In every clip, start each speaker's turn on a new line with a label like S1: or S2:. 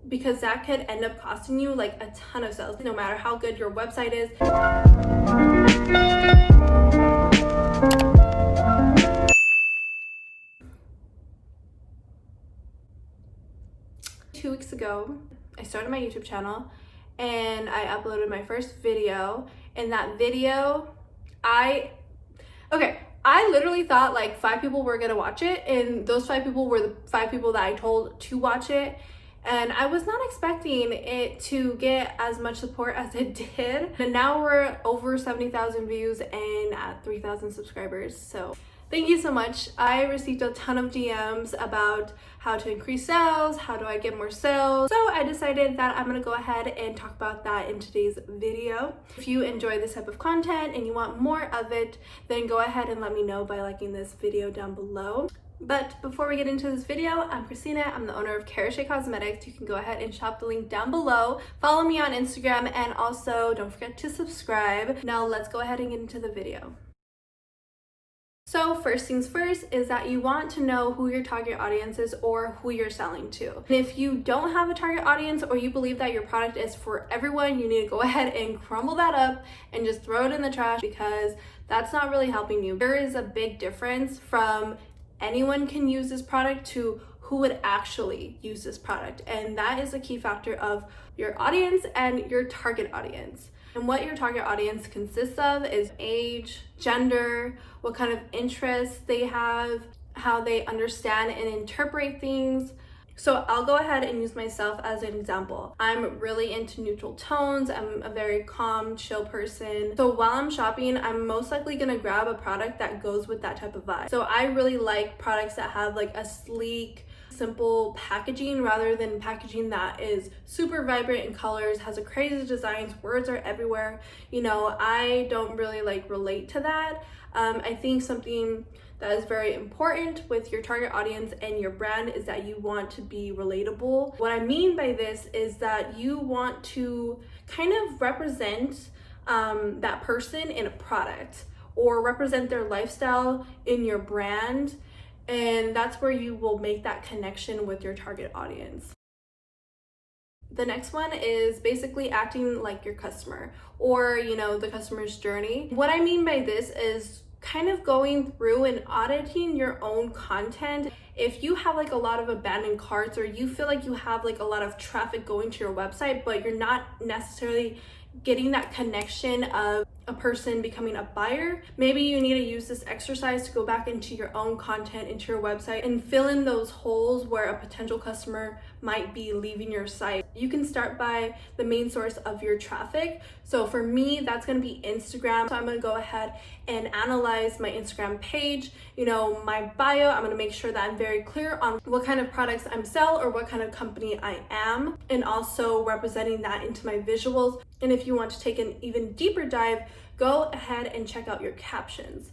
S1: because that could end up costing you like a ton of sales, no matter how good your website is. 2 weeks ago, I started my YouTube channel and I uploaded my first video. In that video, I literally thought like 5 people were gonna watch it, and those 5 people were the 5 people that I told to watch it. And I was not expecting it to get as much support as it did. And now we're over 70,000 views and at 3,000 subscribers. So thank you so much. I received a ton of DMs about how to increase sales, how do I get more sales. So I decided that I'm gonna go ahead and talk about that in today's video. If you enjoy this type of content and you want more of it, then go ahead and let me know by liking this video down below. But before we get into this video, I'm Christina. I'm the owner of Karache Cosmetics. You can go ahead and shop the link down below. Follow me on Instagram, and also don't forget to subscribe. Now let's go ahead and get into the video. So first things first is that you want to know who your target audience is or who you're selling to. And if you don't have a target audience, or you believe that your product is for everyone, you need to go ahead and crumble that up and just throw it in the trash, because that's not really helping you. There is a big difference from anyone can use this product to who would actually use this product. And that is a key factor of your audience and your target audience. And what your target audience consists of is age, gender, what kind of interests they have, how they understand and interpret things. So I'll go ahead and use myself as an example. I'm really into neutral tones. I'm a very calm, chill person. So while I'm shopping, I'm most likely gonna grab a product that goes with that type of vibe. So I really like products that have like a sleek, simple packaging rather than packaging that is super vibrant in colors, has a crazy designs, words are everywhere. You know, I don't really like relate to that. I think something that is very important with your target audience and your brand is that you want to be relatable. What I mean by this is that you want to kind of represent that person in a product, or represent their lifestyle in your brand. And that's where you will make that connection with your target audience. The next one is basically acting like your customer, or, you know, the customer's journey. What I mean by this is kind of going through and auditing your own content. If you have like a lot of abandoned carts, or you feel like you have like a lot of traffic going to your website, but you're not necessarily getting that connection of a person becoming a buyer, maybe you need to use this exercise to go back into your own content, into your website, and fill in those holes where a potential customer might be leaving your site. You can start by the main source of your traffic. So for me, that's going to be Instagram. So I'm going to go ahead and analyze my Instagram page, you know, my bio. I'm going to make sure that I'm very clear on what kind of products I'm sell, or what kind of company I am, and also representing that into my visuals. And if you want to take an even deeper dive, go ahead and check out your captions.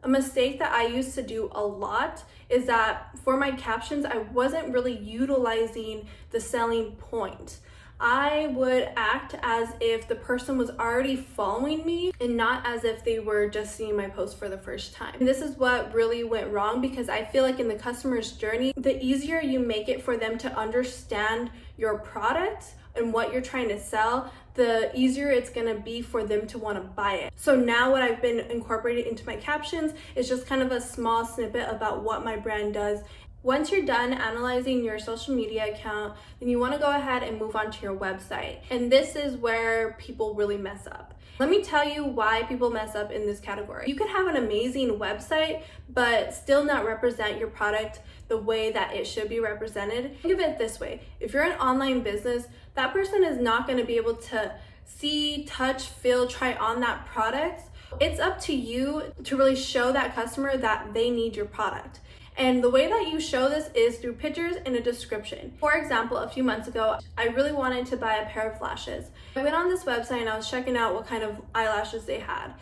S1: A mistake that I used to do a lot is that for my captions, I wasn't really utilizing the selling point. I would act as if the person was already following me, and not as if they were just seeing my post for the first time. And this is what really went wrong, because I feel like in the customer's journey, the easier you make it for them to understand your product and what you're trying to sell, the easier it's gonna be for them to wanna buy it. So now what I've been incorporating into my captions is just kind of a small snippet about what my brand does. Once you're done analyzing your social media account, then you wanna go ahead and move on to your website. And this is where people really mess up. Let me tell you why people mess up in this category. You could have an amazing website, but still not represent your product the way that it should be represented. Think of it this way. If you're an online business, that person is not going to be able to see, touch, feel, try on that product. It's up to you to really show that customer that they need your product. And the way that you show this is through pictures and a description. For example, a few months ago, I really wanted to buy a pair of lashes. I went on this website and I was checking out what kind of eyelashes they had.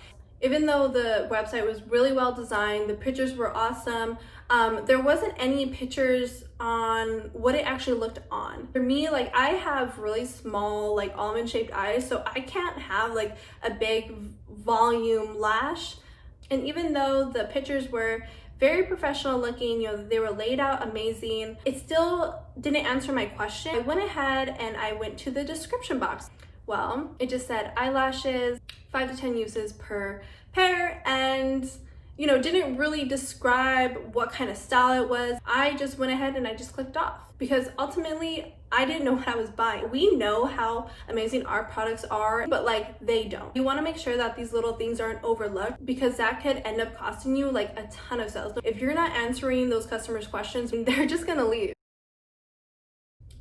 S1: Even though the website was really well designed, the pictures were awesome, there wasn't any pictures on what it actually looked on. For me, like, I have really small, like, almond shaped eyes, so I can't have like a big volume lash. And even though the pictures were very professional looking. You know, they were laid out amazing. It still didn't answer my question. I went ahead and I went to the description box. Well, it just said eyelashes, 5 to 10 uses per pair, and you know, didn't really describe what kind of style it was. I just went ahead and I just clicked off because ultimately I didn't know what I was buying. We know how amazing our products are, but like they don't. You want to make sure that these little things aren't overlooked because that could end up costing you like a ton of sales. If you're not answering those customers' questions, they're just gonna leave.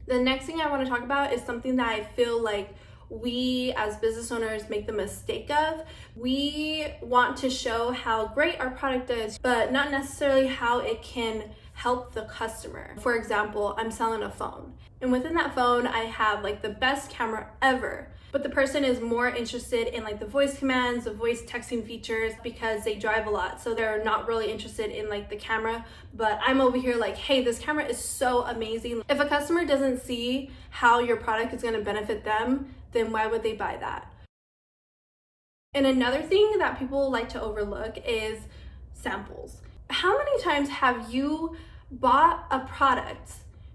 S1: The next thing I want to talk about is something that I feel like we as business owners make the mistake of. We want to show how great our product is, but not necessarily how it can help the customer. For example, I'm selling a phone, and within that phone I have like the best camera ever, but the person is more interested in like the voice commands, the voice texting features, because they drive a lot, so they're not really interested in like the camera. But I'm over here like, hey, this camera is so amazing. If a customer doesn't see how your product is going to benefit them, then why would they buy that? And another thing that people like to overlook is samples. How many times have you bought a product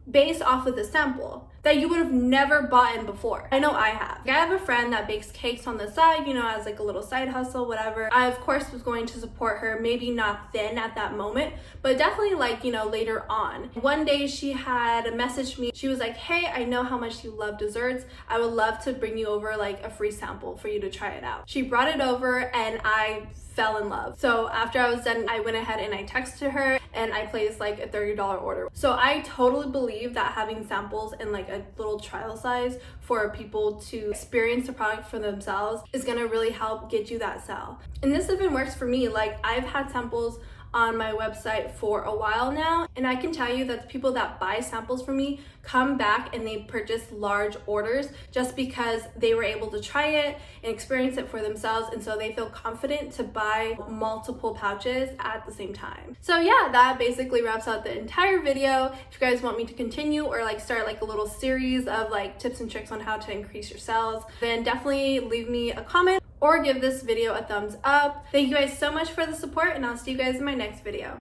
S1: based off of the sample that you would have never bought in before? I know I have. I have a friend that bakes cakes on the side, you know, as like a little side hustle, whatever. I of course was going to support her, maybe not then at that moment, but definitely like, you know, later on. One day she had messaged me. She was like, hey, I know how much you love desserts. I would love to bring you over like a free sample for you to try it out. She brought it over and I fell in love. So after I was done, I went ahead and I texted her and I placed like a $30 order. So I totally believe that having samples and like a little trial size for people to experience the product for themselves is gonna really help get you that sale. And this even works for me. Like I've had samples on my website for a while now, and I can tell you that the people that buy samples from me come back and they purchase large orders just because they were able to try it and experience it for themselves, and so they feel confident to buy multiple pouches at the same time. So yeah, that basically wraps out the entire video. If you guys want me to continue or like start like a little series of like tips and tricks on how to increase your sales, then definitely leave me a comment or give this video a thumbs up. Thank you guys so much for the support, and I'll see you guys in my next video.